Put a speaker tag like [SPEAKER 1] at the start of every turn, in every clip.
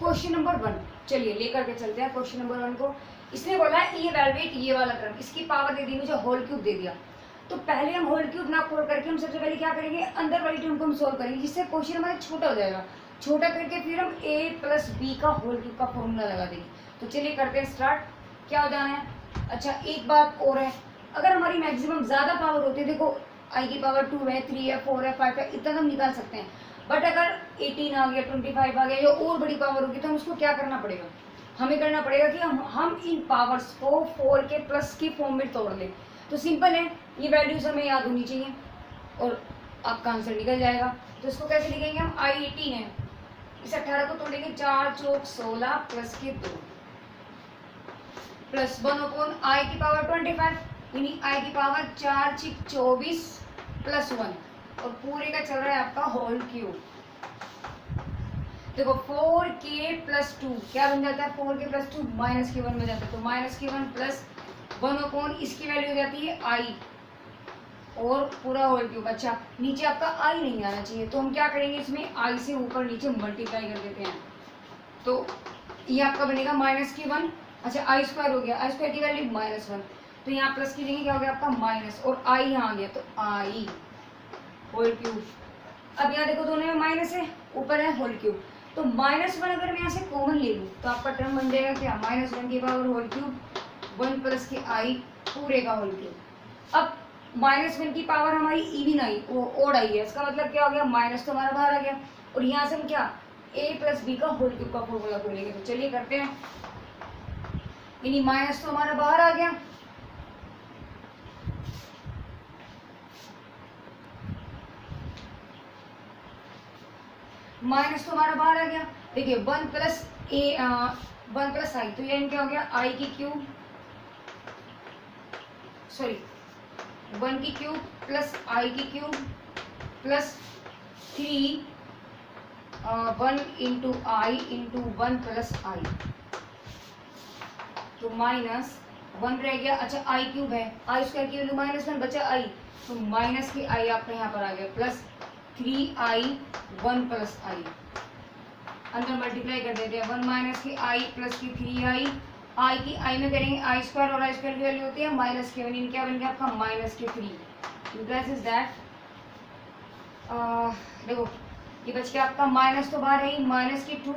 [SPEAKER 1] Question number 1 चलिए लेकर के चलते हैं क्वेश्चन नंबर 1 को। इसने बोला है इवैल्यूएट ये वाला टर्म, इसकी पावर दे दी मुझे, होल क्यूब दे दिया। तो पहले हम होल क्यूब ना खोल करके हम सबसे पहले क्या करेंगे, अंदर वाली टर्म को हम सोल्व करेंगे, जिससे क्वेश्चन हमारा छोटा हो जाएगा। छोटा करके फिर हम a प्लस बी का होल क्यूब का फॉर्मूला लगा देंगे। तो चलिए करते हैं स्टार्ट। क्या हो जाना है, अच्छा एक बात और है, अगर हमारी मैक्सिमम ज़्यादा पावर होती है, देखो i की पावर 2 है, 3 है, 4 है, 5 है, इतना हम निकाल सकते हैं। बट अगर 18 आ गया, 25 आ गया या और बड़ी पावर होगी, तो हम उसको क्या करना पड़ेगा, हमें करना पड़ेगा कि हम इन पावर्स को 4 के प्लस की फॉर्म में तोड़ लें। तो सिंपल है, ये वैल्यूज हमें याद होनी चाहिए और आपका आंसर निकल जाएगा। तो इसको कैसे लिखेंगे हम, i18 है, इस 18 को तोड़ेंगे, 4 चौक 16 प्लस के 2 प्लस 1 आई की पावर 25, यानी आई की पावर 4 6 24 प्लस 1 और पूरे का चल रहा है आपका होल क्यूब। देखो 4k प्लस 2 क्या बन जाता है, 4k प्लस 2 माइनस के 1 में जाता है, तो माइनस के 1 प्लस 1 इसकी वैल्यू हो जाती है आई और पूरा होल क्यूब। अच्छा नीचे आपका आई नहीं आना चाहिए, तो हम क्या करेंगे, इसमें आई से ऊपर नीचे मल्टीप्लाई कर देते हैं। तो ये आपका बनेगा माइनस की 1, अच्छा आई स्क्वायर हो गया, आई स्क्वायर की वैल्यू -1, तो यहाँ प्लस की जगह क्या हो गया आपका माइनस, और आई यहाँ आ गया, तो आई होल क्यूब। अब यहाँ देखो दोनों में माइनस है, ऊपर है होल क्यूब, तो -1 अगर मैं यहाँ से कॉमन ले लूँ तो आपका टर्म बन जाएगा क्या, -1 की पावर होल क्यूब 1 प्लस के आई पूरे का होल क्यूब। अब -1 की पावर हमारी इवन आई, वो ओड आई है, इसका मतलब क्या हो गया, माइनस तो हमारा बाहर आ गया, और यहाँ से हम क्या a प्लस बी का होल क्यूब का फॉर्मूला खोलेंगे। तो चलिए करते हैं, यानी माइनस तो हमारा बाहर आ गया, माइनस तो हमारा बाहर आ गया। देखिए 1 प्लस आई, तो ये क्या हो गया, आई की क्यूब, सॉरी 1 की क्यूब प्लस आई की क्यूब प्लस 3 1 इंटू आई इंटू 1 प्लस आई, तो -1 रह गया। अच्छा आई क्यूब है, आई स्क्वायर की वैल्यू -1 बचा आई, तो माइनस की आई आपका यहाँ पर आ गया प्लस 3i 1 प्लस आई, अंदर मल्टीप्लाई कर देते हैं, 1 माइनस की आई प्लस की 3i, आई की आई में करेंगे आई स्क्वायर, और आई स्क्वायर की वैल्यू होती है माइनस के 1, क्या बन गया आपका माइनस के 3। दिस इज दैट, देखो ये बच गया आपका माइनस तो बाहर है ही, माइनस की 2,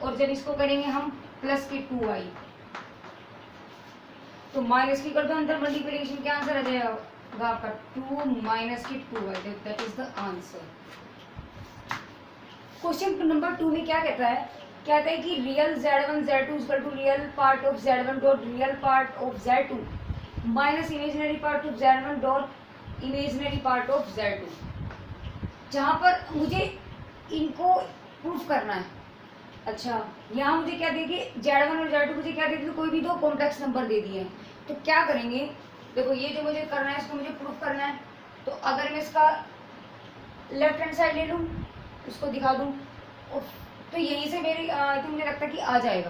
[SPEAKER 1] और जब इसको करेंगे हम प्लस की 2i, तो माइनस की कर दो अंदर मल्टीप्लिकेशन, क्या आंसर आ जाएगा आपका 2 माइनस की 2i, that is the answer. Question number 2 में क्या कहता है कि real z1 z2 equal to real part of z1 dot real part of z2 minus imaginary part of z1 dot imaginary part of z2, जहाँ पर मुझे इनको proof करना है। अच्छा यहाँ मुझे क्या देगी, z1 और z2 मुझे क्या दे दी, कोई भी दो कॉम्प्लेक्स नंबर दे दिए हैं, तो क्या करेंगे, देखो ये जो मुझे करना है इसको मुझे प्रूफ करना है, तो अगर मैं इसका लेफ्ट हैंड साइड ले लूँ, इसको दिखा दूँ, तो यहीं से मेरी तो मुझे लगता है कि आ जाएगा।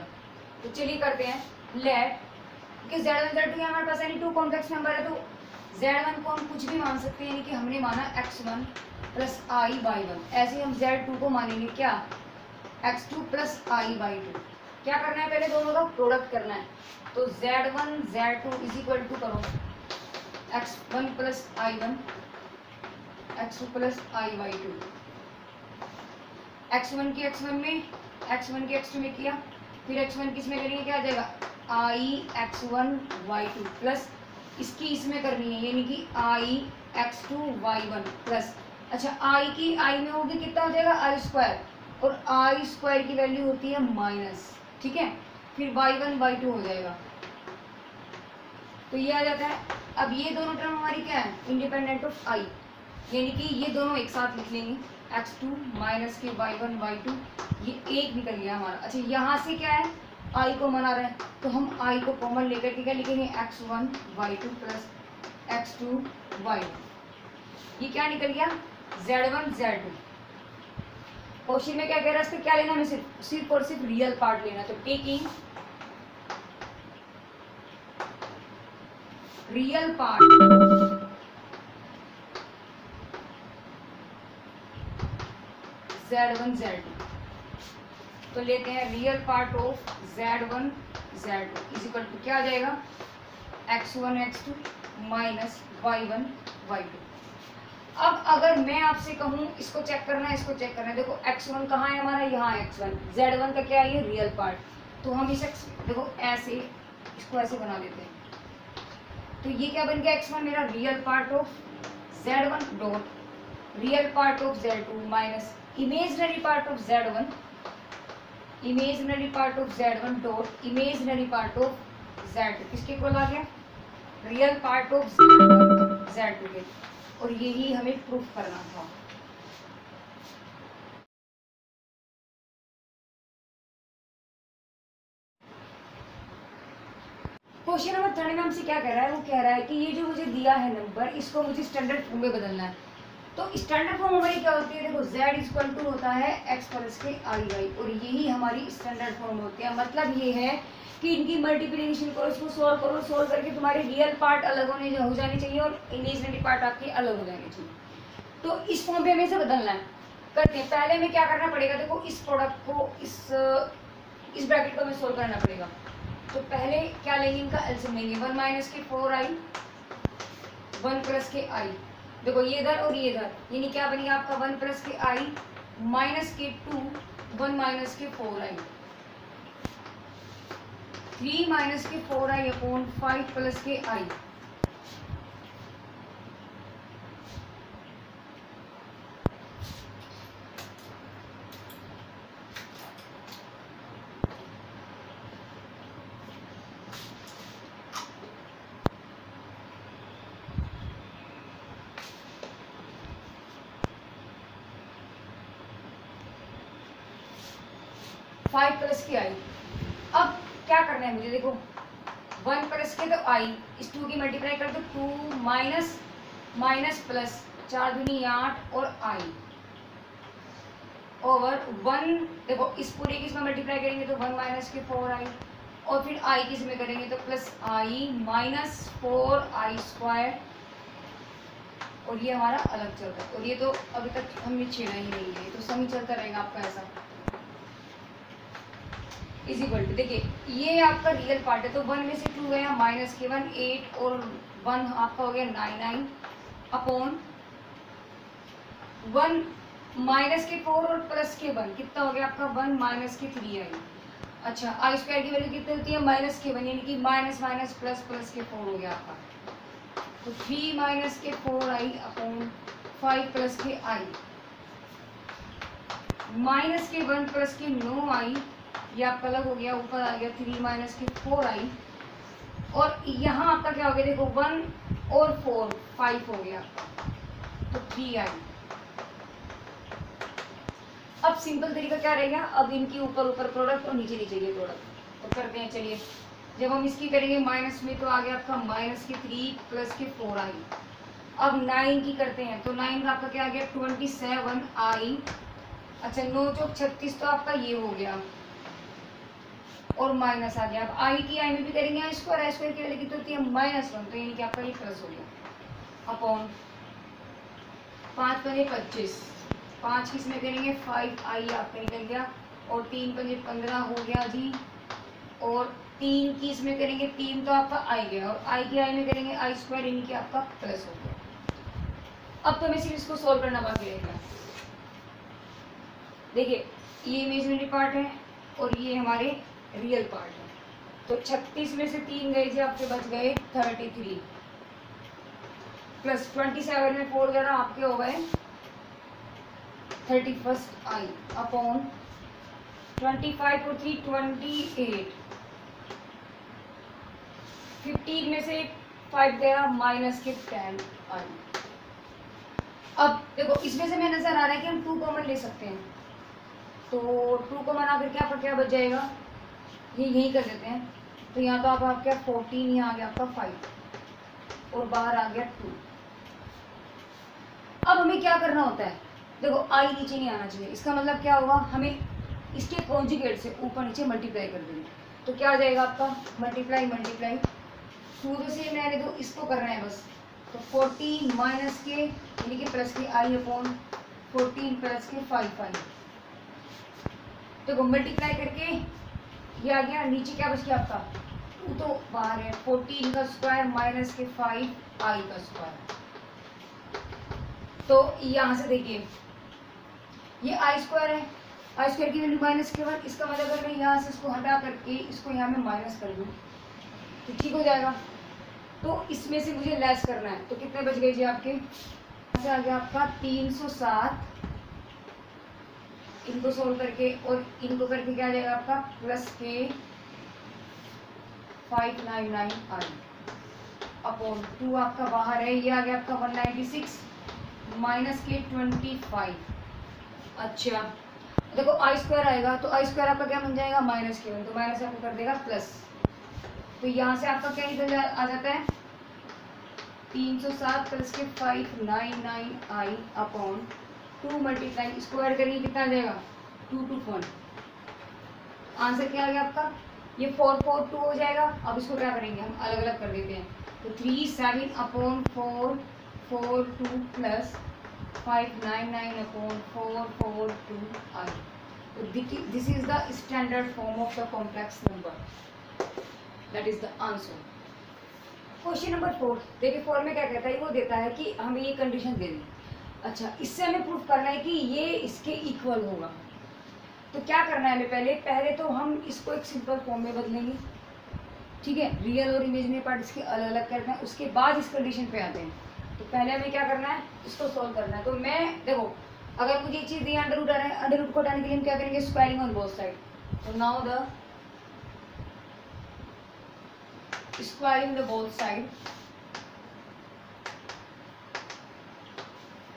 [SPEAKER 1] तो चलिए करते हैं लेट, क्योंकि z1 z2 हमारे पास यानी 2 कॉम्प्लेक्स नंबर है, तो z1 को हम कुछ भी मान सकते हैं, यानी कि हमने माना x1 प्लस आई बाई 1, ऐसे हम z2 को मानेंगे क्या, x2 प्लस आई बाई 2। क्या करना है, पहले दोनों का प्रोडक्ट करना है, तो z1 z2 is equal to करो x1 प्लस आई1 x2 plus i by 2, x1 की x1 में, x1 की x2 में किया, फिर x1 की इसमें करेंगे, क्या आ जाएगा आई x1 y2 प्लस इसकी इसमें करनी है, यानी कि आई x2 y1 प्लस, अच्छा आई की आई में होगी कितना हो जाएगा आई स्क्वायर, और आई स्क्वायर की वैल्यू होती है माइनस, ठीक है, फिर y1 y2 हो जाएगा, तो ये आ जाता है। अब ये दोनों टर्म हमारी क्या है, इंडिपेंडेंट ऑफ आई, यानी कि ये दोनों एक साथ लिख लेंगे, x2 माइनस के y1 y2, ये एक निकल गया हमारा। अच्छा यहाँ से क्या है, आई को मना रहे हैं, तो हम आई को कॉमन लेकर के क्या लिखेंगे, x1 y2 plus x2 y1, ये क्या निकल गया z1 z2। क्वेश्चन में क्या कह रहा है, इसको क्या लेना, हमें सिर्फ और सिर्फ रियल पार्ट लेना, तो taking real part z1 z2, तो लेते हैं real part of Z1 Z2 is equal to क्या आ जाएगा, x1 x2 minus y1 y2। अब अगर मैं आपसे कहूँ इसको चेक करना है, इसको चेक करना है, देखो x1 कहाँ है हमारा, यहाँ है x1, Z1 का क्या है ये रियल पार्ट, तो हम इसे देखो ऐसे इसको ऐसे बना देते हैं, तो ये क्या बन गया, x1 मेरा real part of Z1 dot real part of Z2 minus imaginary part of Z1, imaginary part of Z1 dot imaginary part of Z2 किसके इक्वल आ गया, रियल पार्ट ऑफ Z2 के। और यही हमें प्रूफ करना था। क्वेश्चन नंबर 3 में हमसे क्या कह रहा है, वो कह रहा है कि ये जो मुझे दिया है नंबर, इसको मुझे स्टैंडर्ड फॉर्म में बदलना है। तो स्टैंडर्ड फॉर्म हमारी क्या होती है, देखो z इक्वल टू होता है x प्लस के आई वाई, और यही हमारी स्टैंडर्ड फॉर्म होती है। मतलब ये है कि इनकी मल्टीप्लिकेशन करो, इसको सोल्व करो, सोल्व करके तुम्हारे रियल पार्ट अलग हो जाने चाहिए और इमेजिनरी पार्ट आपके अलग हो जाने चाहिए। तो इस फॉर्म पे हमें इसे बदलना है, करते हैं। पहले हमें क्या करना पड़ेगा, देखो इस प्रोडक्ट को इस ब्रैकेट को हमें सोल्व करना पड़ेगा। तो पहले क्या लेंगे, इनका एलसीएम लेंगे, 1 माइनस के 4i 1 प्लस के i, देखो ये इधर और ये इधर, यानी क्या बनेगा आपका 1 प्लस के i माइनस के 2 1 माइनस के 4i 3 माइनस के 4i अपॉन 5 प्लस के i। 5 प्लस की आई। अब क्या करना है मुझे, देखो 1 प्लस के तो आई, इस 2 की मल्टीप्लाई कर दो, 2 माइनस माइनस प्लस 4 दूनी 8 और आई ओवर 1, देखो इस पूरे की इसमें मल्टीप्लाई करेंगे तो 1 माइनस के 4i, और फिर आई की इसमें करेंगे तो प्लस आई माइनस 4i स्क्वायर, और ये हमारा अलग चल रहा है। और ये तो अभी तक हमने छेड़ा ही नहीं है, तो सम ही चलता रहेगा आपका ऐसा। इज इक्वल टू, देखिए ये आपका रियल पार्ट है, तो 1 में से 2 गया, माइनस के 1 8 और 1 आपका हो गया 9 अपॉन 1 माइनस के 4 और प्लस के 1 कितना हो गया आपका 1 माइनस के 3i। अच्छा आई स्क्वायर की वैल्यू कितनी होती है, माइनस के 1, यानी कि माइनस माइनस प्लस प्लस के 4 हो गया आपका, तो 3 माइनस के 4i अपॉन 5 प्लस के i माइनस के 1 प्लस के 9i, ये आपका अलग हो गया, ऊपर आ गया 3 माइनस के 4i, और यहाँ आपका क्या हो गया, देखो 1 और 4 5 हो गया आपका, तो 3i। अब सिंपल तरीका क्या रहेगा, अब इनकी ऊपर ऊपर प्रोडक्ट और नीचे नीचे ये प्रोडक्ट तो करते हैं। चलिए जब हम इसकी करेंगे माइनस में, तो आ गया आपका माइनस के 3 प्लस के 4i। अब 9 की करते हैं, तो 9 का आपका क्या आ गया 27i। अच्छा 9 चौक 36, तो आपका ये हो गया और माइनस आ गया। अब आई की आई में भी करेंगे आई स्क्वायर की वैल्यू कितनी होती है -1, तो यानी कि आपका ये प्लस हो गया अपॉन 5 पंजे 25, 5 किस में करेंगे 5i आपका निकल गया, और 3 पंजे 15 हो गया जी, और 3 की इसमें करेंगे 3 तो आपका आई गया, और आई की आई में करेंगे आई स्क्वायर, यानी कि आपका प्लस हो गया। अब तो हमें सिर्फ इसको सोल्व करना बाकी रहेगा। देखिए ये इमेजिनरी पार्ट है और ये हमारे रियल पार्ट है, तो 36 में से 3 गए थे, आपके बच गए 33 प्लस 27 में 4 गया, आपके हो गए 31i अपॉन 25 और 3 28, 15 में से 5 गया माइनस के 10i। अब देखो इसमें से हमें नजर आ रहा है कि हम 2 कॉमन ले सकते हैं, तो 2 कॉमन आकर के आपका क्या बच जाएगा, ये यही कर देते हैं, तो यहाँ तो आप क्या 14, यहाँ आ गया आपका 5 और बाहर आ गया 2। अब हमें क्या करना होता है, देखो आई नीचे नहीं आना चाहिए, इसका मतलब क्या होगा, हमें इसके कॉन्जुगेट से ऊपर नीचे मल्टीप्लाई कर देंगे, तो क्या आ जाएगा आपका मल्टीप्लाई मल्टीप्लाई 2 से मैंने तो इसको करना है बस, तो 14 माइनस के यानी कि प्लस के आई अपॉन 14 प्लस के 5i देखो मल्टीप्लाई करके ये आ गया, नीचे क्या बच गया आपका, 2 तो बाहर है, 14 का स्क्वायर माइनस के 5 आई का स्क्वायर। तो यहाँ से देखिए ये आई स्क्वायर है, आई स्क्वायर की वैल्यू माइनस के बाद, इसका मतलब अगर मैं यहाँ से इसको हटा करके इसको यहाँ में माइनस कर दूँ तो ठीक हो जाएगा। तो इसमें से मुझे लेस करना है, तो कितने बच गए जी आपके, यहाँ से आ गया आपका 307, इनको सोल्व करके और इनको करके क्या आ जाएगा आपका प्लस के 599 आई अपॉन 2 आपका बाहर है, ये आ गया आपका 196 माइनस के 25। अच्छा देखो आई स्क्वायर आएगा तो आई स्क्वायर आपका क्या बन जाएगा माइनस के 1, तो माइनस आपको कर देगा प्लस। तो यहाँ से आपका क्या निकल आ जाता है 307 प्लस के 599 आई अपॉन 2 मल्टीप्लाई, इसको ऐड करेंगे कितना आ जाएगा 221। आंसर क्या आ गया आपका, ये 442 हो जाएगा। अब इसको क्या करेंगे हम अलग अलग कर देते हैं, तो 37 अपॉन 442 प्लस 599 अपॉन 442 आई। तो this is the standard form of the complex number, that is the answer. Question number 4 देखिए, 4 में क्या कहता है, वो देता है कि हमें ये कंडीशन दे दी। अच्छा इससे हमें प्रूफ करना है कि ये इसके इक्वल होगा। तो क्या करना है हमें, पहले तो हम इसको एक सिंपल फॉर्म में बदलेंगे, ठीक है, रियल और इमेजिनरी पार्ट इसके अलग अलग करते हैं, उसके बाद इस कंडीशन पे आते हैं। तो पहले हमें क्या करना है, इसको सोल्व करना है। तो मैं देखो अगर मुझे ये चीज़ दी अंडर रूट आ रहा है, अंडर रूट को हटाने के लिए हम क्या करेंगे, स्क्वायरिंग ऑन बोथ साइड। तो now the squaring the both side,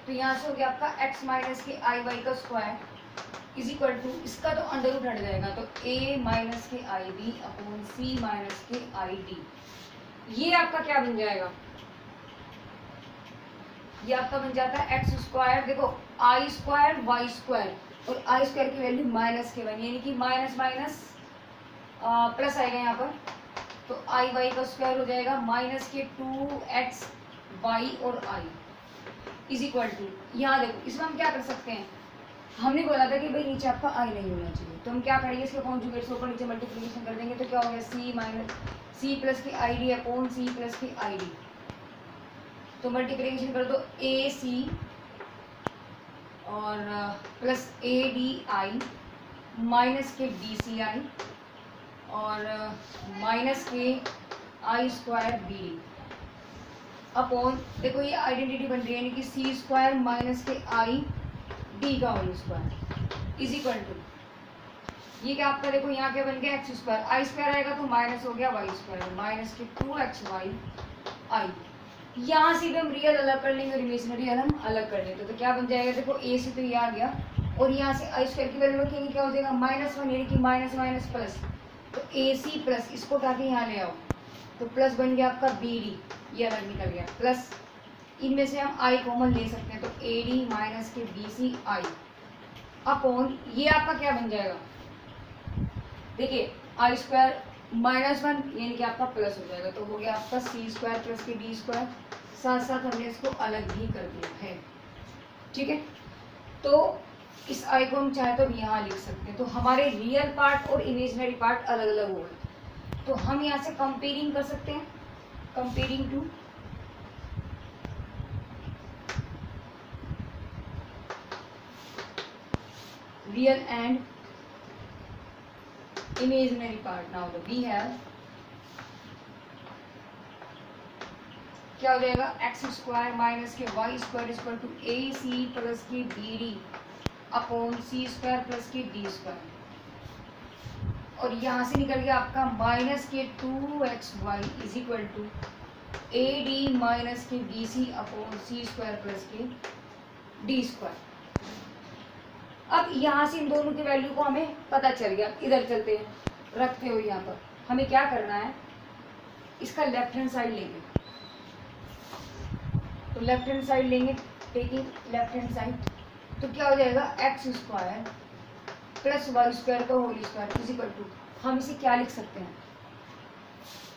[SPEAKER 1] तो यहाँ से हो गया आपका x माइनस के आई वाई का स्क्वायर इज इक्वल टू, इसका तो अंडर रूट हट जाएगा, तो a माइनस के आई बी अपॉन सी माइनस के आई डी। ये आपका क्या बन जाएगा, ये आपका बन जाता है एक्स स्क्वायर, देखो आई स्क्वायर वाई स्क्वायर, और आई स्क्वायर की वैल्यू माइनस के 1, यानी कि माइनस माइनस प्लस आएगा यहाँ पर, तो आई वाई का स्क्वायर हो जाएगा माइनस के 2x वाई और आई इज इक्वल टू, यहाँ देखो इसमें हम क्या कर सकते हैं, हमने बोला था कि भाई नीचे आपका आई नहीं होना चाहिए, तो हम क्या करेंगे, इसके कॉन्जुगेट्स ऊपर नीचे मल्टीप्लिकेशन कर देंगे, तो क्या हो गया सी माइनस सी प्लस की I D upon C plus की आई डी। तो मल्टीप्लिकेशन कर दो ए सी और plus A D I minus के बी सी आई और माइनस के आई स्क्वायर बी डी अपॉन, देखो ये आइडेंटिटी बन रही है, यानी कि सी स्क्वायर माइनस के आई डी का whole square is equal to, ये क्या आपका देखो यहाँ क्या बन गया एक्स स्क्वायर, आई स्क्वायर आएगा तो माइनस हो गया वाई स्क्वायर माइनस के 2x वाई आई। यहाँ से भी हम रियल अलग कर लेंगे और इमेजिनरी हम अलग कर लेंगे, तो क्या बन जाएगा, देखो ए से तो ये आ गया और यहाँ से आई स्क्वायर की वैल्यू रखेंगे, क्या हो जाएगा -1, यानी कि माइनस माइनस प्लस, तो ए सी प्लस इसको उठा के यहाँ ले आओ, तो प्लस बन गया आपका बी डी, ये अलग निकल गया, प्लस इनमें से हम आई कॉमन ले सकते हैं, तो ए डी माइनस के बी सी आई अपॉन, ये आपका क्या बन जाएगा, देखिए आई स्क्वायर -1 यानी कि आपका प्लस हो जाएगा, तो हो गया आपका सी स्क्वायर प्लस के डी स्क्वायर, साथ साथ हमने इसको अलग भी कर दिया है, ठीक है। तो इस आई को हम चाहे तो यहाँ लिख सकते हैं, तो हमारे रियल पार्ट और इमेजिनरी पार्ट अलग अलग हो गए, तो हम यहाँ से कंपेयरिंग कर सकते हैं, comparing to real and imaginary part. Now the we have क्या हो जाएगा, एक्स स्क्वायर माइनस के Y square equal to A C plus के बी डी अपॉन सी स्क्वायर प्लस के डी स्क्वायर, और यहाँ से निकल गया आपका माइनस के 2x Y is equal to A D minus के बी सी अपॉन सी स्क्वायर प्लस के डी स्क्वायर। अब यहाँ से इन दोनों की वैल्यू को हमें पता चल गया, इधर चलते हैं, रखते हो यहाँ पर हमें क्या करना है, इसका लेफ्ट हैंड साइड लेंगे, तो लेफ्ट हैंड साइड लेंगे, टेकिंग लेफ्ट हैंड साइड, तो क्या हो जाएगा x square plus Y square का whole square is equal to, हम इसे क्या लिख सकते हैं,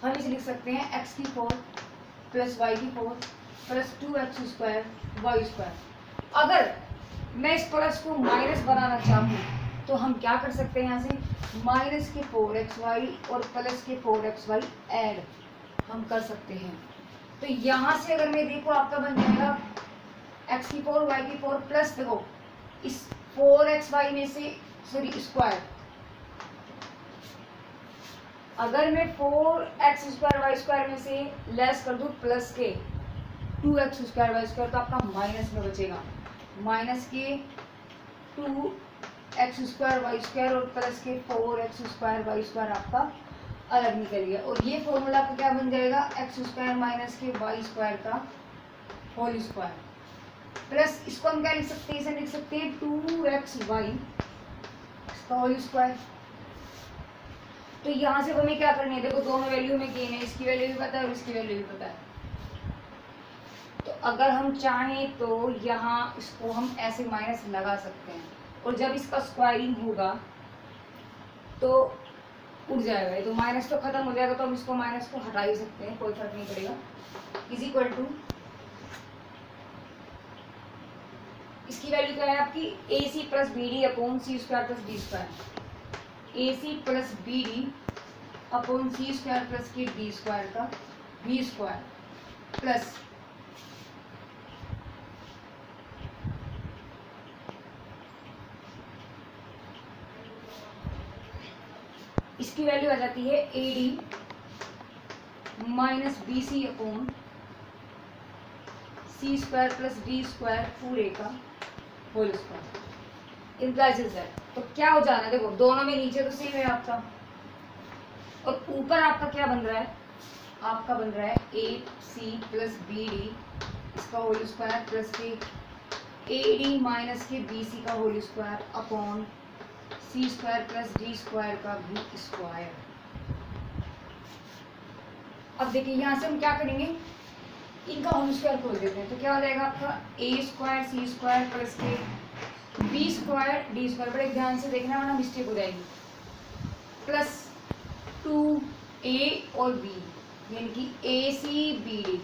[SPEAKER 1] हम इसे लिख सकते हैं एक्स की 4 प्लस वाई की 4 plus 2x square Y square. अगर मैं इस प्लस को माइनस बनाना चाहूँ तो हम क्या कर सकते हैं, यहाँ से माइनस के 4xy और प्लस के 4xy ऐड हम कर सकते हैं। तो यहाँ से अगर मैं देखो आपका बन जाएगा x की 4 y की 4 प्लस देखो इस 4xy में से सॉरी स्क्वायर, अगर मैं 4x स्क्वायर वाई स्क्वायर में से लेस कर दूँ प्लस के 2x स्क्वायर वाई स्क्वायर, तो आपका माइनस में बचेगा, माइनस के 2x स्क्वायर वाई स्क्वायर और प्लस के 4x स्क्वायर वाई स्क्वायर आपका अलग निकल गया। और ये फॉर्मूला आपका क्या बन जाएगा, एक्स स्क्वायर माइनस के वाई स्क्वायर का होल स्क्वायर प्लस इसको हम क्या लिख सकते हैं, इसे लिख सकते हैं 2xy इसका होल स्क्वायर। तो यहाँ से हमें क्या करनी है, देखो दोनों वैल्यू में गेन है, इसकी वैल्यू भी पता है और इसकी वैल्यू भी पता है। तो अगर हम चाहें तो यहाँ इसको हम ऐसे माइनस लगा सकते हैं, और जब इसका स्क्वायरिंग होगा तो उड़ जाएगा, तो माइनस तो खत्म हो जाएगा, तो हम इसको माइनस को हटा ही सकते हैं, कोई फर्क नहीं पड़ेगा। इज इक्वल टू इसकी वैल्यू क्या है आपकी, a C plus b D upon C square plus d square, a C plus b D upon C square plus के डी स्क्वायर का बी स्क्वायर प्लस इसकी वैल्यू आ जाती है a D minus b C upon C square plus d square पूरे का whole square implies that. तो क्या हो जाना है, देखो दोनों में नीचे तो सेम है आपका, और ऊपर आपका क्या बन रहा है, आपका बन रहा है ए सी प्लस बी डी इसका होल स्क्वायर प्लस के ए डी माइनस के बी सी का होल स्क्वायर अपॉन सी स्क्वायर प्लस डी स्क्वायर का भी स्क्वायर। अब देखिए यहाँ से हम क्या करेंगे, इनका होल स्क्वायर खोल देते हैं, तो क्या हो जाएगा आपका a square c square plus के बी स्क्वायर डी स्क्वायर, बड़े ध्यान से देखना वरना मिस्टेक हो जाएगी, प्लस 2a और b यानी कि a c b d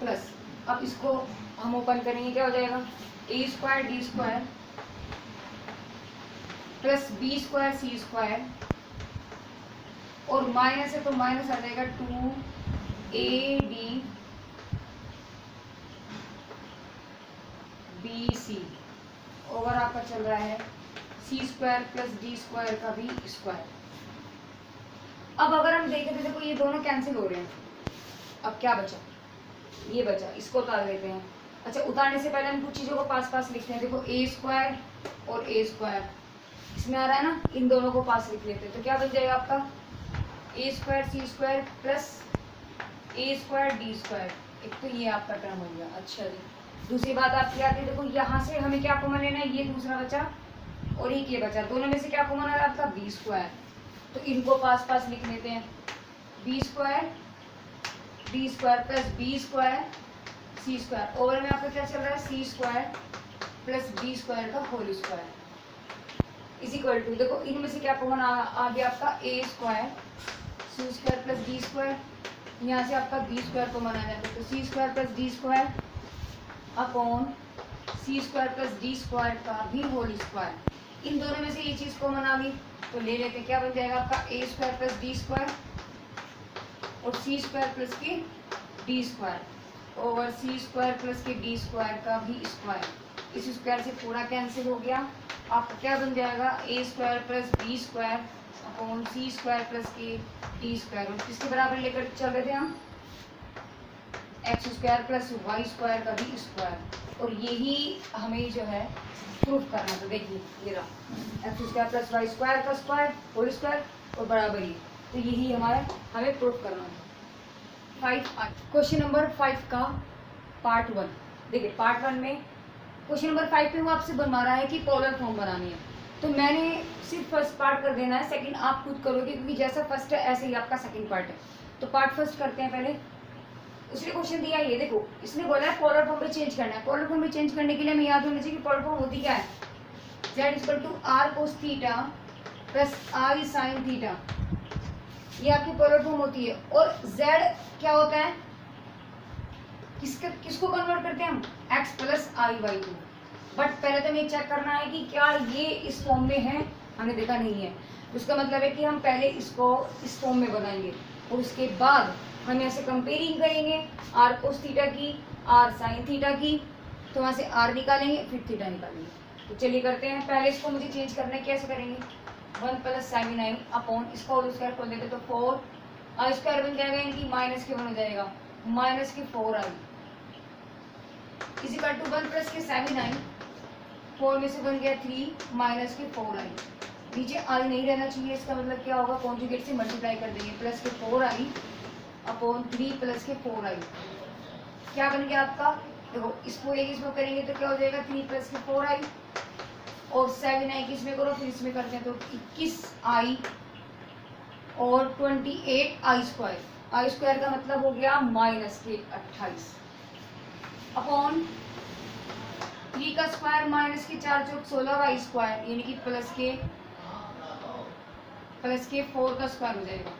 [SPEAKER 1] plus, अब इसको हम ओपन करेंगे, क्या हो जाएगा a square d square plus b square c square, और माइनस है तो माइनस आ जाएगा 2ab बी सी ओवर आपका चल रहा है c square plus d square का भी स्क्वायर। अब अगर हम देखें तो देखो ये दोनों कैंसिल हो रहे हैं, अब क्या बचा, ये बचा, इसको उतार देते हैं। अच्छा उतारने से पहले हम कुछ चीज़ों को पास पास लिखते हैं, देखो ए स्क्वायर और ए स्क्वायर इसमें आ रहा है ना, इन दोनों को पास लिख लेते हैं, तो क्या बन जाएगा आपका a square c square plus A square d square, एक तो ये आपका टर्म हो गया। अच्छा जी, दूसरी बात आपकी आती है, देखो यहाँ से हमें क्या कॉमन लेना है, ये दूसरा बचा और एक ये बचा, दोनों में से क्या कॉमन आ रहा है आपका बी स्क्वायर, तो इनको पास पास लिख लेते हैं, b square d square plus b square c square, over में आपका क्या चल रहा है c square plus d square का whole square is equal to, देखो इनमें से क्या कॉमन आ गया आपका a square c square plus d square, यहाँ से आपका बी स्क्वायर कॉमन आ जाता है, तो c square plus d square upon सी स्क्वायर प्लस डी स्क्वायर का भी होल स्क्वायर। इन दोनों में से ये चीज़ कॉमन आ गई तो ले लेते हैं, क्या बन जाएगा आपका a square plus d square और सी स्क्वायर प्लस के डी स्क्वायर ओवर सी स्क्वायर प्लस के डी स्क्वायर का भी स्क्वायर। इस स्क्वायर से पूरा कैंसिल हो गया, आपका क्या बन जाएगा a square plus b square upon C square plus के डी स्क्वायर, और किसके बराबर लेकर चल रहे थे हम x square plus Y square का भी स्क्वायर, और यही हमें जो है प्रूफ करना। तो देखिए ये रहा X square plus Y square का स्क्वायर होल स्क्वायर और बराबर ही, तो यही हमें प्रूफ करना है। 5 क्वेश्चन नंबर 5 का पार्ट 1 देखिए, पार्ट 1 में क्वेश्चन नंबर 5 पे वो आपसे बनवा रहा है कि पोलर फॉर्म बनानी है, तो मैंने सिर्फ फर्स्ट पार्ट कर देना है, सेकंड आप खुद करोगे क्योंकि जैसा फर्स्ट है ऐसे ही आपका सेकंड पार्ट है। तो पार्ट फर्स्ट करते हैं पहले। उसने क्वेश्चन दिया ये देखो, इसने बोला है पोलर फॉर्म में चेंज करना है। पोलर फॉर्म में चेंज करने के लिए हमें याद होना चाहिए कि पोलर फॉर्म होती क्या है, z equal to R cos theta plus I sine theta, ये आपकी पोलर फॉर्म होती है। और z क्या होता है, किसको कन्वर्ट करते हैं हम, x plus i by two, but पहले तो हमें चेक करना है कि क्या ये इस फॉर्म में है, हमने देखा नहीं है, उसका मतलब है कि हम पहले इसको इस फॉर्म में बनाएंगे और उसके बाद हम ऐसे कंपेयरिंग करेंगे आर कोस थीटा की आर साइन थीटा की, तो वहाँ से आर निकालेंगे फिर थीटा निकालेंगे। तो चलिए करते हैं। पहले इसको मुझे चेंज करना है, कैसे करेंगे, 1 + sin i अपॉन इसका होल स्क्वायर खोल देते तो 4 आई स्क्वायर बन जाएगा, इनकी माइनस के 1 हो जाएगा, माइनस के 4i इज इक्वल टू 1 + के sin i, 4 में से बन गया 3 माइनस के 4i, नीचे i नहीं रहना चाहिए, इसका मतलब क्या होगा, कॉन्जुगेट से मल्टीप्लाई कर देंगे, प्लस के 4i अपॉन 3 + के 4i, क्या बन गया आपका, देखो इसको एक इसमें करेंगे तो क्या हो जाएगा 3 + के 4i और 7i किसमें करो फिर इसमें करते हैं तो 21i और 28i स्क्वायर, आई स्क्वायर का मतलब हो गया माइनस के 28 अपॉन 3 का स्क्वायर माइनस के 4 चौक 16 स्क्वायर, यानी कि प्लस के 4 का स्क्वायर हो जाएगा।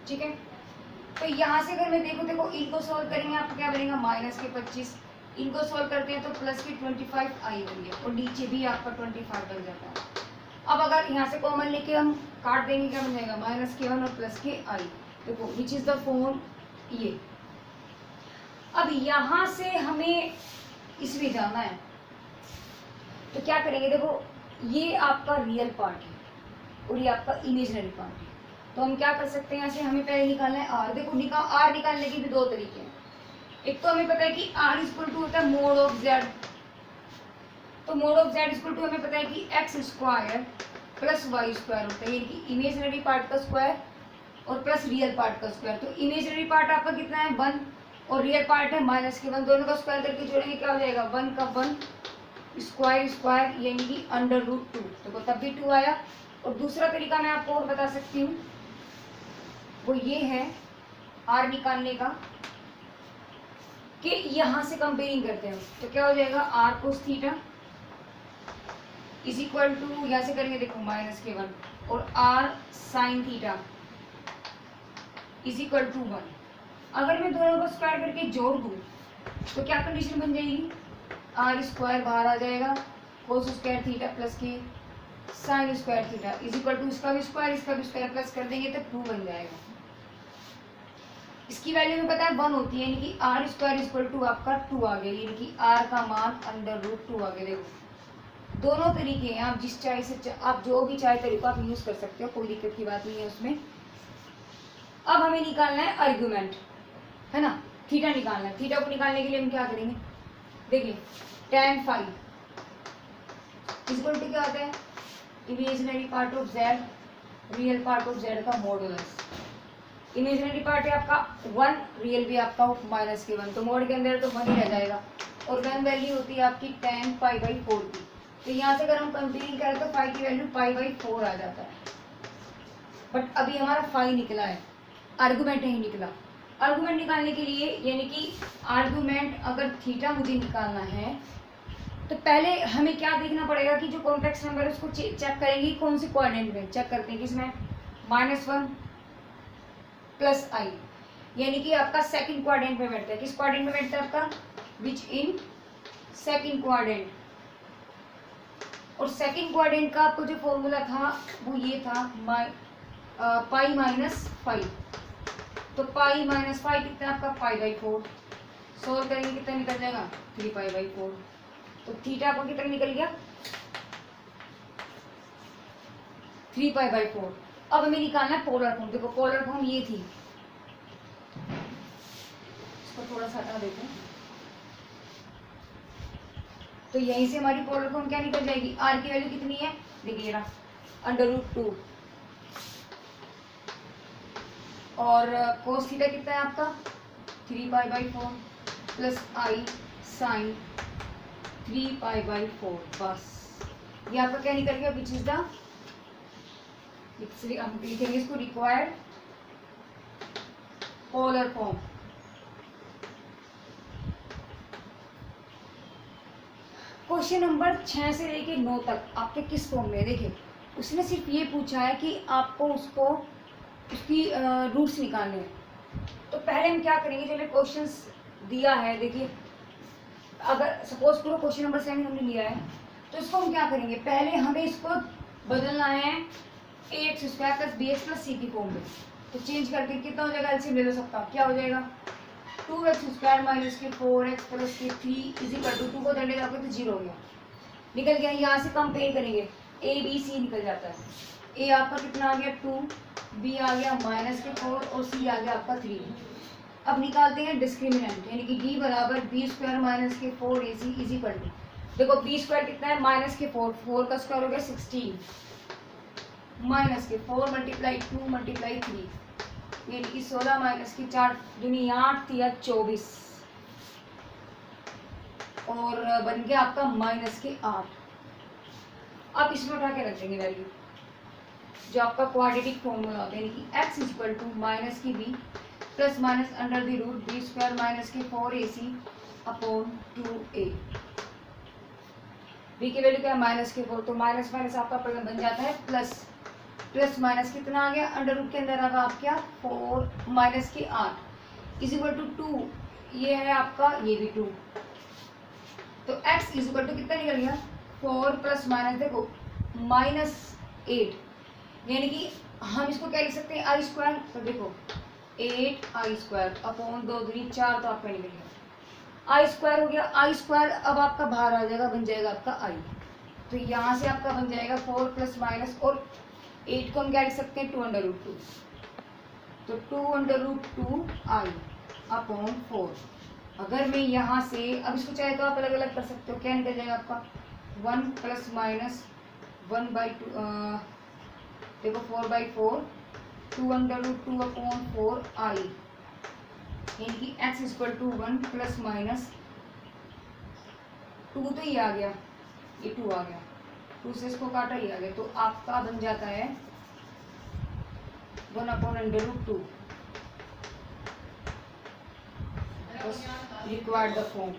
[SPEAKER 1] ठीक है, तो यहाँ से अगर मैं देखो इनको सॉल्व करेंगे आपको क्या बनेगा, माइनस के 25, इनको सॉल्व करते हैं तो प्लस के 25i बन गया और नीचे भी आपका 25 बन जाता है। अब अगर यहाँ से कॉमन लेके हम काट देंगे, क्या बन जाएगा, माइनस के 1 और प्लस के i, देखो विच इज द फॉर्म ये। अब यहाँ से हमें इसमें जाना है तो क्या करेंगे, देखो ये आपका रियल पार्ट है और ये आपका इमेजिनरी पार्ट है, तो हम क्या कर सकते हैं, यहाँ से हमें पहले निकालना है आर। देखो आर निकालने के भी दो तरीके हैं, एक तो हमें पता है कि आर इक्वल टू होता है मोड ऑफ जेड, तो mod of Z equal to हमें पता है कि X square plus Y square होता है, यानी कि इमेजिनरी पार्ट का स्क्वायर और प्लस रियल पार्ट का स्क्वायर। तो इमेजिनरी पार्ट आपका कितना है 1 और रियल पार्ट है माइनस के 1, दोनों का स्क्वायर करके जोड़ेंगे क्या हो जाएगा 1 का 1 स्क्वायर यानी कि √2, देखो तब भी 2 आया। और दूसरा तरीका मैं आपको और बता सकती हूँ, वो ये है आर निकालने का कि यहाँ से कंपेयरिंग करते हैं तो क्या हो जाएगा R cos theta is equal to, यहाँ से करेंगे देखो माइनस के 1 और R sine theta is equal to 1। अगर मैं दोनों को स्क्वायर करके जोड़ दूँ तो क्या कंडीशन बन जाएगी, आर स्क्वायर बाहर आ जाएगा, कोस स्क्वायर थीटा प्लस के sine square theta is equal to इसका भी स्क्वायर प्लस कर देंगे तो 2 बन जाएगा। इसकी वैल्यू में पता है 1 होती है, यानी कि आर स्क्वायर इक्वल टू आपका 2 आ गया, यानी कि आर का मान √2 आ गया। देखो दोनों तरीके हैं, आप जिस चाहे से आप जो भी चाहे तरीका आप यूज कर सकते हो, कोई दिक्कत की बात नहीं है उसमें। अब हमें निकालना है आर्गुमेंट, है ना, थीटा निकालना है। थीटा को निकालने के लिए हम क्या करेंगे, देखिए tan phi इक्वल टू क्या आता है, imaginary part of Z real part of Z का मॉडुलस। इमेजिनरी पार्ट है आपका 1, रियल भी आपका माइनस के 1, तो मोड के अंदर तो 1 ही रह जाएगा और 1 वैल्यू होती है आपकी tan π/4 की। तो यहाँ से अगर हम कंपेयरिंग करें तो फाई की वैल्यू π/4 आ जाता है, बट अभी हमारा फाई निकला है, आर्गुमेंट नहीं निकला। आर्गुमेंट निकालने के लिए यानी कि आर्गुमेंट अगर थीटा मुझे निकालना है तो पहले हमें क्या देखना पड़ेगा कि जो कॉम्प्लेक्स नंबर है उसको चेक करेंगे कौन से क्वाड्रेंट में, चेक करते हैं किसमें, -1 + i, यानी कि आपका सेकंड क्वाड्रेंट में बैठता है। किस क्वाड्रेंट में बैठता है आपका, विच इन सेकंड क्वाड्रेंट। और सेकंड क्वाड्रेंट का आपको जो फॉर्मूला था वो ये था π-5, तो π-5 कितना आपका π/4, सोल्व करेंगे कितना निकल जाएगा 3π/4, तो थीटा आपको कितना निकल गया 3π/4। अब हमें निकालना है पोलर फॉर्म। देखो पोलर फॉर्म ये थी, इसको थोड़ा सा हटा देते हैं, तो यहीं से हमारी पोलर फॉर्म क्या निकल जाएगी, आर की वैल्यू कितनी है, देखिए ना √2 और कोस थीटा कितना है आपका 3π/4 प्लस आई साइन 3π/4, बस ये आपका क्या निकल गया, विच इज द, हम लिखेंगे इसको required polar form. Question number 6 से लेके 9 तक आपके किस फॉर्म में, देखिए उसने सिर्फ ये पूछा है कि आपको उसकी रूट्स निकालने हैं। तो पहले हम क्या करेंगे, जो हमें क्वेश्चंस दिया है, देखिए अगर सपोज करो क्वेश्चन नंबर 7 हमने लिया है, तो इसको हम क्या करेंगे, पहले हमें इसको बदलना है x square plus b x plus c की फॉर्म में। तो चेंज करके कितना हो जाएगा, एलसीएम ले लो सबका, क्या हो जाएगा 2x स्क्वायर माइनस के 4x प्लस के 3 इज इक्वल टू 2 को डंडे जाकर तो 0 हो गया, निकल गया। यहाँ से कंपेयर करेंगे, ए बी सी निकल जाता है। ए आपका कितना आ गया 2, बी आ गया माइनस के 4 और सी आ गया आपका 3। अब निकालते हैं डिस्क्रिमिनेंट, यानी कि डी बराबर बी स्क्वायर माइनस के 4 ए सी इज इक्वल टू, देखो बी स्क्वायर कितना है माइनस के 4, 4 का स्क्वायर हो गया 16 माइनस के 4 मल्टीप्लाई 2 मल्टीप्लाई 3, यानी कि 16 माइनस की 4 दूनी 8 या 24 और बन गया आपका माइनस के 8। अब इसमें उठा के रख देंगे वैल्यू, जो आपका क्वाड्रेटिक फॉर्मूला होता है, यानी कि x is equal to minus की b plus minus under the root B square minus के 4ac अपॉन 2a। b की वैल्यू क्या है माइनस के 4, तो माइनस माइनस आपका बन जाता है प्लस, प्लस माइनस कितना आ गया अंडर रूट के अंदर आ गया आप क्या 4 माइनस के 8 इज इक्वल टू 2, ये है आपका ये भी 2, तो x इज इक्वल टू कितना निकल गया 4 प्लस माइनस देखो माइनस 8, यानी कि हम इसको क्या लिख सकते हैं आई स्क्वायर, तो देखो 8 आई स्क्वायर अपॉन 2 दूनी 4, तो आपका निकल गया आई स्क्वायर हो गया। आई स्क्वायर अब आपका बाहर आ जाएगा, बन जाएगा आपका आई, तो यहाँ से आपका बन जाएगा 4 प्लस माइनस और 8 को हम क्या लिख सकते हैं 2 अंडर रूट 2, तो 2 अंडर रूट 2 आई अपॉन 4। अगर मैं यहाँ से अब इसको चाहे तो आप अलग अलग कर सकते हो, क्या निकल जाएगा आपका 1 प्लस माइनस 1/2 देखो 4/4 2 अंडर रूट 2 अपॉन 4 आई, यानी कि x is equal to 1 plus minus 2, तो ये आ गया, ये 2 आ गया, 2 से इसको काटा ही आ गया, तो आपका बन जाता है 1 upon under root 2 required the form.